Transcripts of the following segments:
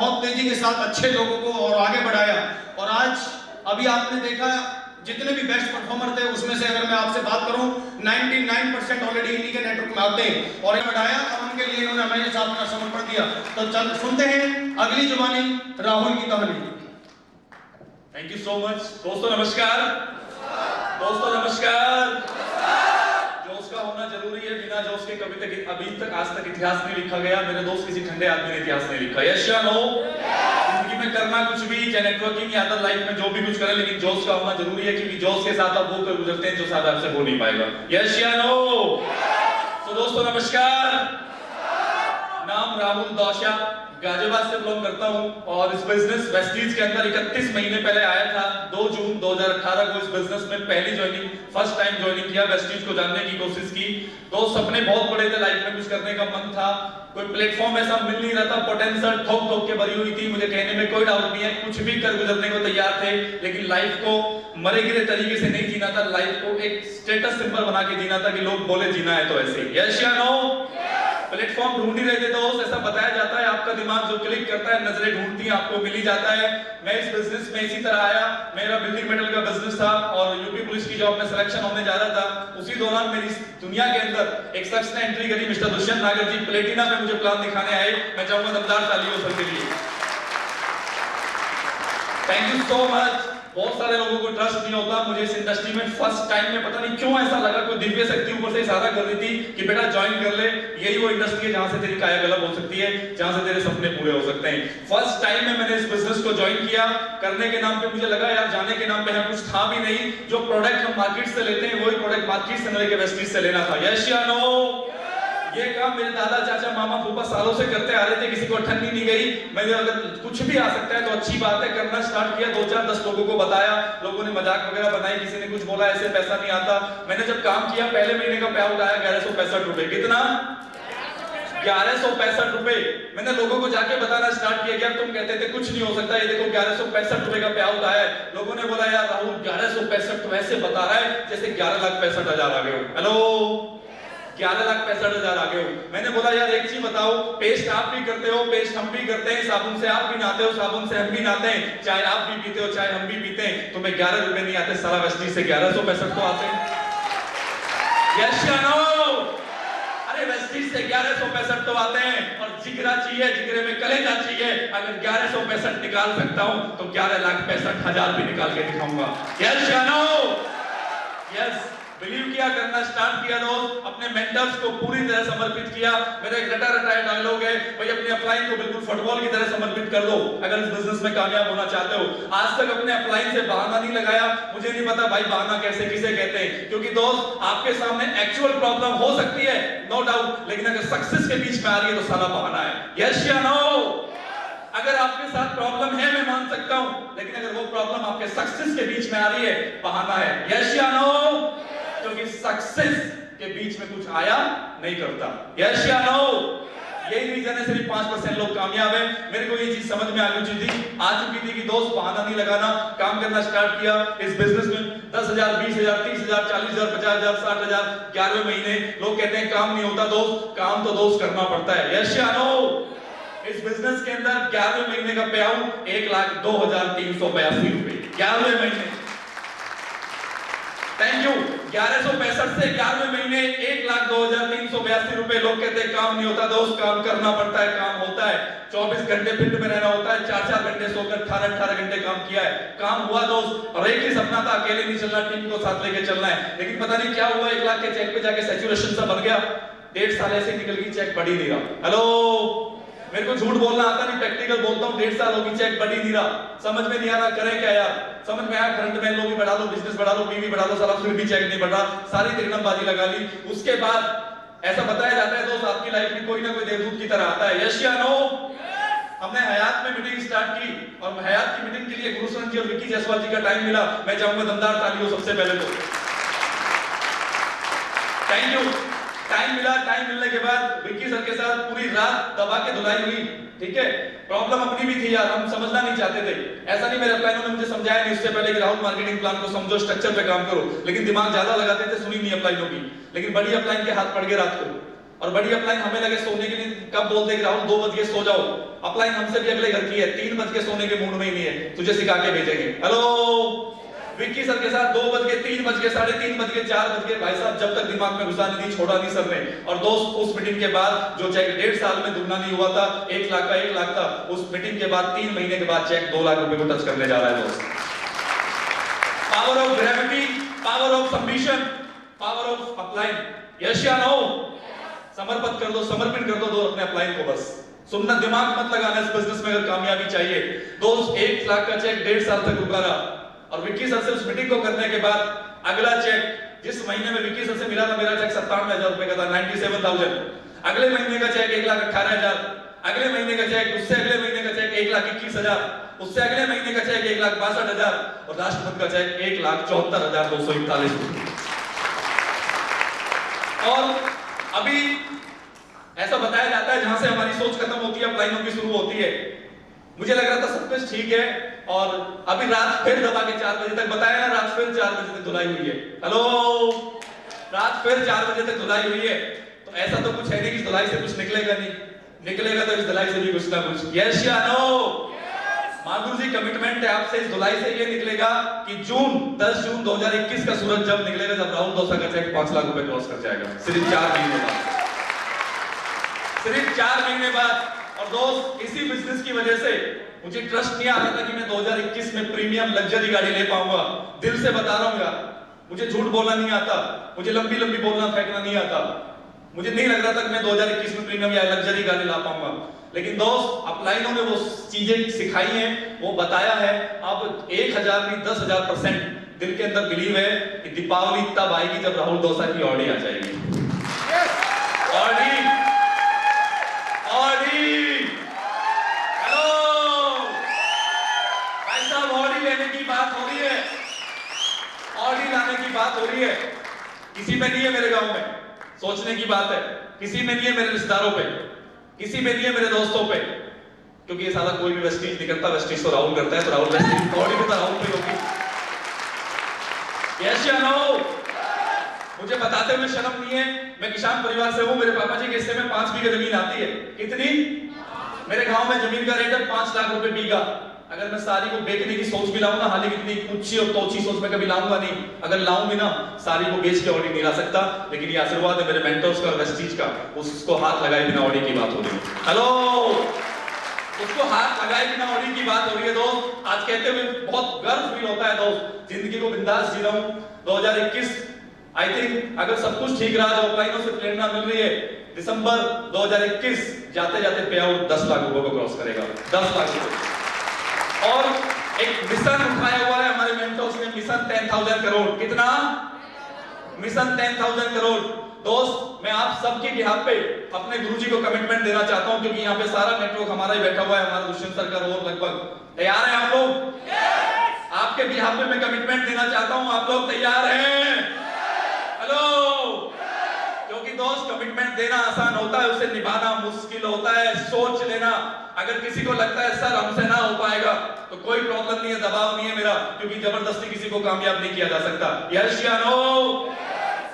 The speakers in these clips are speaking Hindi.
बहुत तेजी के साथ अच्छे लोगों को और आगे बढ़ाया। और आज अभी आपने देखा जितने भी बेस्ट परफॉर्मर थे उसमें से अगर मैं आपसे बात करूं 99% ऑलरेडी इन्हीं के नेटवर्क में आते हैं और बढ़ाया और उनके लिए इन्होंने हमेशा अपना समर्पण दिया। तो चल सुनते हैं अगली जुबानी राहुल की कहानी। Thank you so much. दोस्तों नमस्कार। दोस्तों नमस्कार। जोश का होना जरूरी है, बिना जोश के कभी तक अभी तक आज तक इतिहास नहीं लिखा गया। मेरे दोस्त किसी ठंडे आदमी ने इतिहास नहीं लिखा। यस या नो? जिंदगी में करना कुछ भी, चाहे नेटवर्किंग या अदर लाइफ में जो भी कुछ करें, लेकिन जोश का होना जरूरी है, क्योंकि जोश के साथ आप वो कर गुजरते हैं जो शायद आपसे हो नहीं पाएगा। यस या नो? तो दोस्तों नमस्कार। नाम राहुल दौशा, गाजियाबाद से बिलोंग करता हूं और इस बिजनेस वेस्टीज के अंदर 31 महीने पहले आया था। 2 जून 2018 को इस बिजनेस में पहली ज्वाइनिंग, फर्स्ट टाइम ज्वाइनिंग किया, वेस्टीज को जानने की कोशिश की। तो सपने बहुत बड़े थे, लाइफ में कुछ करने का मन था, कोई प्लेटफॉर्म ऐसा मिल नहीं रहा था, पोटेंशियल ठोक ठोक के भरी हुई थी। मुझे कहने में कोई डाउट नहीं है, कुछ भी कर गुजरने को तैयार थे, लेकिन लाइफ को मरे गिरे तरीके से नहीं जीना था। लाइफ को एक स्टेटस सिंबल बना के जीना था कि लोग बोले जीना है तो ऐसे। यस या नो? प्लेटफॉर्म ढूंढ ही रहे थे दोस्त। ऐसा बताया जाता है आपका दिमाग जो क्लिक करता है, नजरें ढूंढती हैं, आपको मिल ही जाता है। मैं इस बिजनेस में इसी तरह आया। मेरा बिल्डिंग मेटल का बिजनेस था और यूपी पुलिस की जॉब में सिलेक्शन होने जा रहा था। उसी दौरान मेरी दुनिया के अंदर एक शख्स ने एंट्री करी, मिस्टर दुष्यंत नागर जी प्लेटिना में मुझे प्लान दिखाने आए। मैं चाहूंगा दमदार तालियों सबके लिए। Thank you so much. बहुत सारे लोगों को ट्रस्ट नहीं होता। मुझे इस इंडस्ट्री में फर्स्ट टाइम में पता नहीं क्यों ऐसा लगा, कोई दिव्य शक्ति ऊपर से इशारा कर रही थी कि बेटा ज्वाइन कर ले, यही वो इंडस्ट्री है जहां से तेरी काया गलत हो सकती है, जहां से तेरे सपने पूरे हो सकते हैं। फर्स्ट टाइम में मैंने इस बिजनेस को ज्वाइन किया। करने के नाम पे मुझे लगा यार जाने के नाम पे है कुछ था भी नहीं। जो प्रोडक्ट हम मार्केट से लेते हैं वही प्रोडक्ट मार्केट से लेके वेस्टीज से लेना था। यस या नो? ये काम मेरे दादा चाचा मामा फूफा सालों से करते आ रहे थे, किसी को ठंडी नहीं गई। मैंने अगर कुछ भी आ सकता है तो अच्छी बात है, करना स्टार्ट किया। 2 4 10 लोगों को बताया, लोगों ने मजाक वगैरह बनाई, किसी ने कुछ बोला ऐसे पैसा नहीं आता। मैंने जब काम किया पहले महीने का पे आउट आया 1165 रुपए। कितना? 1165 रुपए। मैंने लोगों को जाके बताना स्टार्ट किया। तुम कहते थे कुछ नहीं हो सकता, ये देखो 1165 रुपए का पे आउट आया है। लोगों ने बोला यार राहुल 1165 तो ऐसे बता रहा है जैसे 11,65,000 आ गए हो। हेलो, 11,65,000 आ गए हो। मैंने बोला यार एक चीज बताओ, पेस्ट आप भी करते हो, पेस्ट हम भी करते हैं, साबुन से आप भी नहाते हो, साबुन से हम भी नहाते हैं, चाय आप भी पीते हो, चाय हम भी पीते हैं, तुम्हें 11 रुपए नहीं आते, सारा वेस्टीज से 1165 तो आते हैं। यस या नो? अरे वेस्टीज से 1165 तो आते हैं। और जिगरा चाहिए, जिगरे में कलेजा चाहिए। अगर 1165 निकाल सकता हूं तो 11,65,000 भी निकाल के दिखाऊंगा। यस या नो? यस। बिलीव किया, करना स्टार्ट किया दोस्त। अपने मेंटर्स को पूरी तरह समर्पित किया। मेरा एक रटा रटाया डायलॉग है, भाई अपने अपलाइन को बिल्कुल फुटबॉल की तरह समर्पित कर दो अगर इस बिजनेस में कामयाब होना चाहते हो। आज तक अपने अपलाइन से बहाना नहीं लगाया। मुझे नहीं पता भाई बहाना कैसे किसे कहते हैं, क्योंकि दोस्त आपके सामने एक्चुअल प्रॉब्लम हो सकती है, नो डाउट, लेकिन अगर सक्सेस के बीच में आ रही है तो साला बहाना है। यस या नो? अगर आपके साथ प्रॉब्लम है मैं मान सकता हूं, लेकिन अगर वो प्रॉब्लम आपके सक्सेस के बीच में आ रही है, बहाना है। यस या नो? क्योंकि सक्सेस के बीच में कुछ आया नहीं करता। यस या नो? यही रीजन है सिर्फ 5% लोग कामयाब हैं। मेरे को ये चीज समझ में आ चुकी थी कि दोस्त बहाना नहीं लगाना। काम करना स्टार्ट किया इस बिजनेस में। 10,000 20,000 30,000 40,000 50,000 60,000 11वें महीने। लोग कहते हैं काम नहीं होता दोस्त, काम तो दोस्त करना पड़ता है। यस या नो? इस बिजनेस के अंदर 11वें महीने का पे आउट 1,02,382 रुपए 11वें महीने। Thank you. 1165 से 11वें महीने 1,02,382 रुपए। लोग कहते हैं काम नहीं होता दोस्त, काम करना पड़ता है, काम होता है। 24 घंटे फील्ड में रहना होता है, 4 घंटे सोकर 18 घंटे काम किया है, काम हुआ दोस्त। और एक ही सपना था, अकेले नहीं चलना, टीम को साथ लेके चलना है। लेकिन पता नहीं क्या हुआ, 1 लाख के चेक पे जाके सैचुरेशन सा बन गया। 1.5 साल ऐसे निकल गई, चेक बढ़ ही नहीं रहा। हेलो, मेरे को झूठ बोलना आता नहीं, प्रैक्टिकल बोलता हूँ। 1.5 साल होगी, चेक बढ़ ही नहीं रहा। समझ में नहीं आ रहा करें क्या यार। समझ में आया करंट मैन लो भी बढ़ा लो, बिजनेस बढ़ा लो, बीवी बढ़ा लो, साला फिर भी चेक नहीं बढ़ रहा। सारी तिगड़मबाजी लगा ली। उसके बाद ऐसा बताया जाता है दोस्त आपकी लाइफ में कोई ना कोई देवदूत की तरह आता है। यस या नो? हमने हयात में मीटिंग स्टार्ट की और हयात की मीटिंग के लिए गुरुशरण जी और विक्की जायसवाल जी का टाइम मिला। मैं चाहूंगा दमदार तालियों सबसे पहले तो। Thank you. टाइम मिला, टाइम मिलने के बाद विक्की सर के साथ पूरी रात दबा के धुलाई हुई। ठीक है, प्रॉब्लम अपनी भी थी यार, हम समझना नहीं चाहते थे। ऐसा नहीं मेरे अपलाइनों ने मुझे समझाया नहीं उससे पहले कि राहुल मार्केटिंग प्लान को समझो, स्ट्रक्चर पे काम करो, लेकिन दिमाग ज्यादा लगाते थे, सुनी नहीं अपलाइनों की। लेकिन बड़ी अपलाइन के हाथ पड़ गए रात को और बड़ी अपलाइन हमें लगे सोने के लिए कब बोलते कि राहुल 2 बजे सो जाओ, अपलाइन हमसे भी अगले घर की है, 3 बजे सोने के मूड में ही नहीं है, तुझे सिखा के भेजेंगे। हेलो विक्की सर के साथ 2 बजे, 3 बजे, 3:30 बजे, 4 बजे, भाई साहब जब तक दिमाग में घुसा नहीं, छोड़ा नहीं सर ने। और दोस्त उस मीटिंग के बाद जो चेक 1.5 साल में दुगना नहीं हुआ था, 1 लाख का 1 लाख था, उस मीटिंग के बाद 3 महीने के बाद चेक 2 लाख रुपए को टच करने जा रहा है दोस्त। Power of gravity, power of submission, power of upline. Yes या नो? समर्पित कर दो, समर्पित कर दो अपने अपलाइन को। बस सुनना, दिमाग मत लगाना इस बिजनेस में अगर कामयाबी चाहिए। दोस्त 1 लाख का चेक 1.5 साल तक रुका रहा, और विक्की सर से उस मीटिंग को करने के बाद अगला चेक जिस महीने में विक्की सर से मिला था, मेरा चेक 57,000 रुपए का था, 97,000। अगले महीने का चेक 1,18,000, अगले महीने का चेक, उससे अगले महीने का चेक 1,21,000, उससे अगले महीने का चेक 1,62,000, और राष्ट्रपति का चेक 1,74,241 रुपए। और अभी ऐसा बताया जाता है जहां से हमारी सोच खत्म होती है, अपलाइनों की शुरू होती है। मुझे लग रहा था सब कुछ ठीक है, और अभी रात फिर दबा के 4 बजे तक बताया ना, रात फिर 4 बजे तक धुलाई हुई है। हेलो, रात फिर 4 बजे तक धुलाई हुई है। तो ऐसा तो कुछ है नहीं कि धुलाई से कुछ निकलेगा नहीं, निकलेगा तो इस धुलाई से भी कुछ ना कुछ। यस या नो? माधुर जी कमिटमेंट है आपसे, इस धुलाई से ये निकलेगा कि 10 जून 2021 का सूरज जब निकलेगा, जब राहुल दोसा का चेक 5 लाख रुपए क्रॉस कर जाएगा, सिर्फ 4 महीने बाद, सिर्फ 4 महीने बाद। और दोस्त इसी बिजनेस की वजह से मुझे ट्रस्ट नहीं आ रहा था कि मैं 2021 में प्रीमियम लग्जरी गाड़ी ले पाऊंगा। दिल से बता रहा हूं यार, मुझे झूठ बोलना नहीं आता, मुझे लंबी लंबी बोलना फेंकना नहीं आता। मुझे नहीं लग रहा था कि मैं 2021 में प्रीमियम या लग्जरी गाड़ी ला पाऊंगा, लेकिन दोस्त अपलाइनों ने वो चीजें सिखाई हैं, वो बताया है। अब 1,000 नहीं 10,000% दिल के अंदर बिलीव है कि दीपावली तब आएगी जब राहुल दोसा की ऑडी आ जाएगी। ऑडी, ऑडी, हेलो भाई साहब, ऑडी लेने की बात हो रही है, ऑडी लाने की बात हो रही है। किसी में नहीं है मेरे गांव में, सोचने की बात है, किसी में नहीं है मेरे रिश्तेदारों पे, किसी में नहीं है मेरे दोस्तों पे, क्योंकि ये सारा कोई भी वेस्टीज नहीं करता, वेस्टीज तो राहुल करता है, तो राहुल वेस्टीज ऑडी पे तो राहुल पे होगी। यस या नो? मुझे बताते हुए शर्म नहीं है, मैं किसान परिवार से हूं, मेरे पापा जी के हिस्से में 5 बीघा जमीन आती है। कितनी? मेरे गांव में जमीन का रेट है 5 लाख रुपए बीघा। अगर मैं सारी को बेचने की सोच भी लाऊं ना, हालांकि इतनी ऊंची और तोची सोच मैं कभी लाऊंगा नहीं, अगर लाऊं भी ना, सारी को बेच के ऑडी नहीं ला सकता। लेकिन ये आशीर्वाद है मेरे मेंटर्स का और वेस्टीज का, उसको हाथ लगाए बिना ऑडी की बात हो रही है। हेलो, उसको हाथ लगाए बिना ऑडी की बात हो रही है। दोस्त आज कहते हुए बहुत गर्व फील होता है दोस्त, जिंदगी को बिंदास जी रहा हूं। 2021 आई थिंक अगर सब कुछ ठीक रहा, जो अपलाइनों से प्रेरणा मिल रही है, दिसंबर 2021 जाते जाते पे आउट 10 लाख रुपए को क्रॉस करेगा, 10 लाख रुपए। और एक मिशन उठाया हुआ है हमारे मेंटर्स ने, मिशन 10,000 करोड़। कितना? मिशन 10,000 करोड़। दोस्त मैं आप सबके बिहाफ पे अपने गुरुजी को कमिटमेंट देना चाहता हूं, क्योंकि यहाँ पे सारा नेटवर्क हमारा ही बैठा हुआ है, हमारा दुष्यंत सर का रोल लगभग। तैयार हैं आप लोग? आपके बिहाफ पे मैं कमिटमेंट देना चाहता हूं, आप लोग तैयार हैं? हेलो, क्योंकि दोस्त कमिटमेंट देना आसान होता है, उसे निभाना मुश्किल होता है। सोच लेना, अगर किसी को लगता है सर हमसे ना हो पाएगा, तो कोई प्रॉब्लम नहीं है, दबाव नहीं है मेरा, क्योंकि जबरदस्ती किसी को कामयाब नहीं किया जा सकता। यस या नो?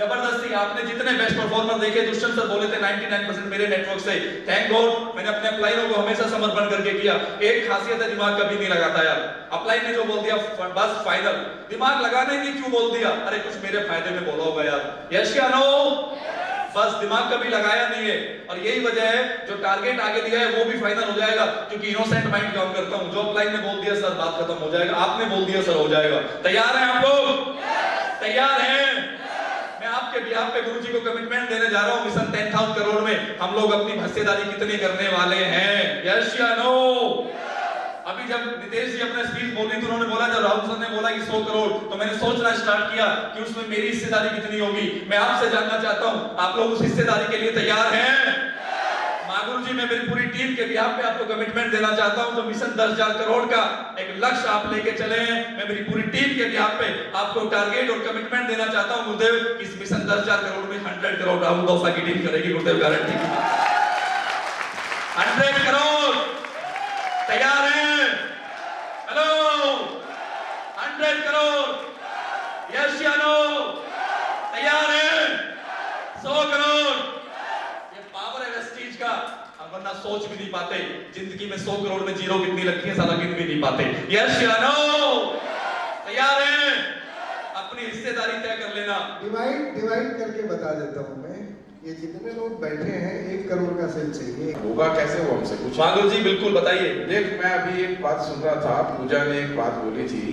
जबरदस्ती। आपने जितने बेस्ट परफॉर्मर देखे, दुष्यंत सर बोले थे 99% मेरे नेटवर्क से। थैंक गॉड मैंने अपने अपलाइनों को हमेशा समर्पण करके किया। एक खासियत है, दिमाग कभी नहीं लगाता यार। अपलाइन ने जो बोल दिया बस फाइनल, दिमाग लगाने नहीं, क्यों बोल दिया, अरे कुछ मेरे फायदे में बोला होगा यार। यस या नो? बस दिमाग कभी लगाया नहीं है, और यही वजह है जो टारगेट आगे दिया है वो भी फाइनल हो जाएगा, क्योंकि इनोसेंट माइंड काम करता हूं। जो अपलाइन ने बोल दिया सर बात खत्म हो जाएगा, आपने बोल दिया सर हो जाएगा। तैयार हैं आप लोग? तैयार हैं? मैं आपके बिहाफ पे गुरुजी को कमिटमेंट देने जा रहा हूं, मिशन 10,000 करोड़ में हम लोग अपनी हिस्सेदारी कितनी करने वाले हैं। यस या नो? अभी जब नितेश जी अपना स्पीच बोली तो उन्होंने बोला, जब राहुल सर ने बोला कि 100 करोड़, तो मैंने सोचना स्टार्ट किया कि उसमें मेरी हिस्सेदारी कितनी होगी। मैं आपसे जानना चाहता हूं, आप लोग उस हिस्सेदारी के लिए तैयार हैं? मागुर जी, मैं मेरी पूरी टीम के बिहाफ पे आपको कमिटमेंट देना चाहता हूं, जो मिशन 10,000 करोड़ का एक लक्ष्य आप लेके चले हैं, मैं मेरी पूरी टीम के बिहाफ पे आपको टारगेट और कमिटमेंट देना चाहता हूं गुरुदेव, इस मिशन 10,000 करोड़ में 100 करोड़ राहुल दोसा की टीम करेगी गुरुदेव, गारंटी। 100 करोड़। तैयार हैं? हेलो, 100 करोड़। यस या नो? तैयार हैं? 100 करोड़। वरना सोच भी नहीं पाते जिंदगी में 100 करोड़ में जीरो कितनी लगती है साला गिन भी नहीं पाते। यस या नो? तैयार हैं? अपनी हिस्सेदारी तय कर लेना। डिवाइड करके बता देता हूँ मैं, ये जितने लोग बैठे हैं 1 करोड़ का सेल चाहिए। होगा कैसे वो हमसे कुछ। हाँ गुरु जी बिल्कुल बताइए। देख मैं अभी एक बात सुन रहा था, पूजा ने एक बात बोली थी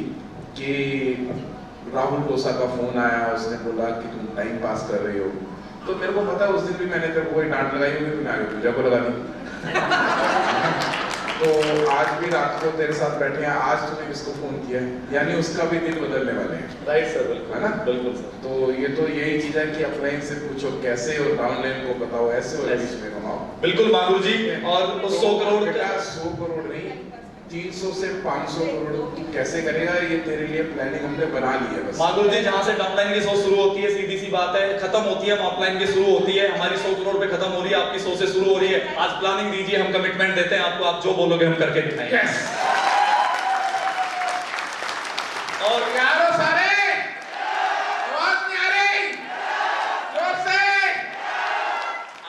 कि राहुल डोसा का फोन आया, उसने बोला कि तुम टाइम पास कर रही हो। तो मेरे को पता है उस दिन भी मैंने तेरे को कोई डांट लगाई होगी, तूने आगे पूजा को लगा दी। तो आज भी रात को तेरे साथ बैठे हैं, आज तूने किसको फोन किया है, यानी उसका भी दिल बदलने वाले हैं। राइट सर, बिल्कुल है ना? बिल्कुल सर। तो यही चीज है कि अपलाइन से पूछो कैसे और डाउनलाइन को बताओ, ऐसे और बीच में कमाओ। बिल्कुल मागुरु जी। और तो 100 करोड़ बेटा 100 करोड़ नहीं, 300 से 500 करोड़ कैसे करेगा, ये तेरे लिए प्लानिंग हमने बना ली है बस। मागुरु जी जहाँ से डाउनलाइन की सोच शुरू होती है, सीधी सी बात है, खत्म होती है ऑफलाइन की शुरू होती है। हमारी 100 करोड़ पे खत्म हो रही है, आपकी 100 से शुरू हो रही है। आज प्लानिंग दीजिए, हम कमिटमेंट देते हैं आपको, आप जो बोलोगे हम करके दिखाएंगे। और यारो सारे आवाज नहीं आ रही, जोर से।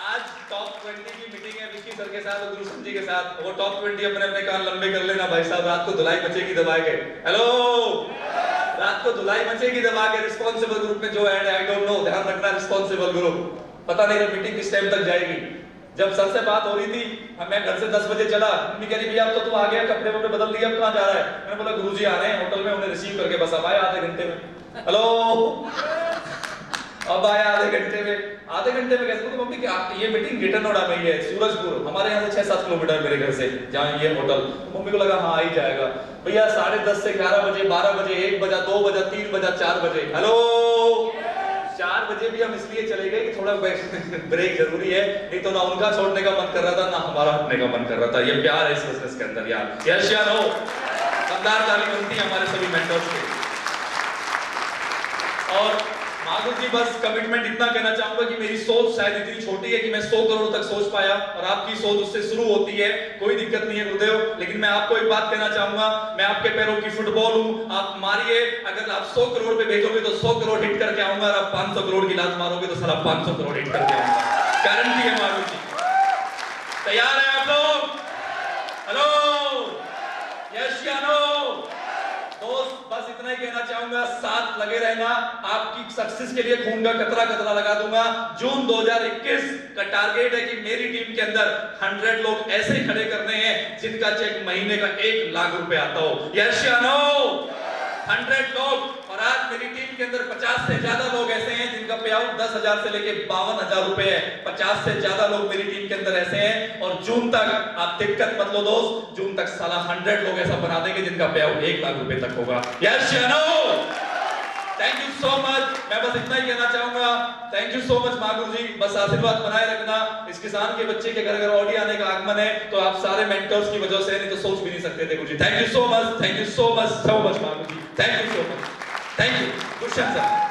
आज टॉप 20 की मीटिंग है विक्की सर के साथ और गुरु जी के साथ। वो टॉप 20 अपने अपने कान लंबे कर लेना भाई साहब, रात को धुलाई मचेगी दबा के। हेलो, रात को धुलाई मचेगी दबा के। रिस्पॉन्सिबल ग्रुप में जो ऐड है, आई डोंट नो, ध्यान रखना रिस्पॉन्सिबल ग्रुप। पता नहीं मीटिंग किस टाइम तक जाएगी। जब सर से बात हो रही थी, मैं घर से 10 बजे चला, मम्मी कह रही भैया अब तो तू आ गया, कपड़े वपड़े बदल दिए, अब कहाँ जा रहा है? मैंने बोला गुरुजी आ रहे हैं होटल में, उन्हें रिसीव करके बस अब आए आधे घंटे में। हेलो, अब आया आधे घंटे में। आधे घंटे में कैसे? तो मम्मी क्या ये मीटिंग गिटर नोड़ा में ही है, सूरजपुर, हमारे यहाँ से 6-7 किलोमीटर मेरे घर से जहाँ ये होटल। तो मम्मी को लगा हाँ आ ही जाएगा भैया। 10:30 से 11 बजे, 12 बजे, 1 बजा, 2 बजा, 3 बजा, 4 बजे। हेलो, 4 बजे भी हम इसलिए चले गए कि थोड़ा ब्रेक जरूरी है, नहीं तो ना उनका छोड़ने का मन कर रहा था ना हमारा हटने का मन कर रहा था। ये प्यार है इस बिजनेस के अंदर यार। यस या नो? शानदार ताली बनती है हमारे सभी मेंटर्स के। और माधुर जी बस कमिटमेंट इतना कहना चाहूंगा कि मेरी सोच शायद इतनी छोटी है कि मैं 100 करोड़ तक सोच पाया, और आपकी सोच उससे शुरू होती है, कोई दिक्कत नहीं है गुरुदेव। लेकिन मैं आपको एक बात कहना चाहूंगा, मैं आपके पैरों की फुटबॉल हूं, आप मारिए। अगर आप 100 करोड़ पे भेजोगे तो 100 करोड़ हिट करके आऊंगा, और आप 500 करोड़ की लात मारोगे तो साला 500 करोड़ हिट करके आऊंगा। गारंटी है माधुर जी। तैयार है आप लोग? हेलो, यस या नो? दोस्त बस इतना ही कहना चाहूंगा, साथ लगे रहना। आपकी सक्सेस के लिए खून का कतरा कतरा लगा दूंगा। जून 2021 का टारगेट है कि मेरी टीम के अंदर 100 लोग ऐसे खड़े करने हैं जिनका चेक महीने का 1 लाख रुपए आता हो। यस या नो? 100 लोग। और आज मेरी टीम के अंदर 50 से ज्यादा लोग ऐसे हैं जिनका पे आउट 10,000 से लेके 52,000 रुपए है। 50 से ज्यादा लोग मेरी टीम के अंदर ऐसे हैं, और जून तक आप दिक्कत मत लो दोस्त, जून तक साला 100 लोग ऐसा बना देंगे जिनका पे आउट 1 लाख रुपए तक होगा। यस या no? Thank you so much. मैं बस इतना ही कहना चाहूंगा, thank you so much मागुरु ji. बस आशीर्वाद बनाए रखना। इस किसान के बच्चे के घर अगर ऑडी आने का आगमन है तो आप सारे मेंटर्स की वजह से, नहीं तो सोच भी नहीं सकते थे गुरुजी। Thank you so much, thank you so much, मागुरु जी। Thank you so much, thank you. Good sir.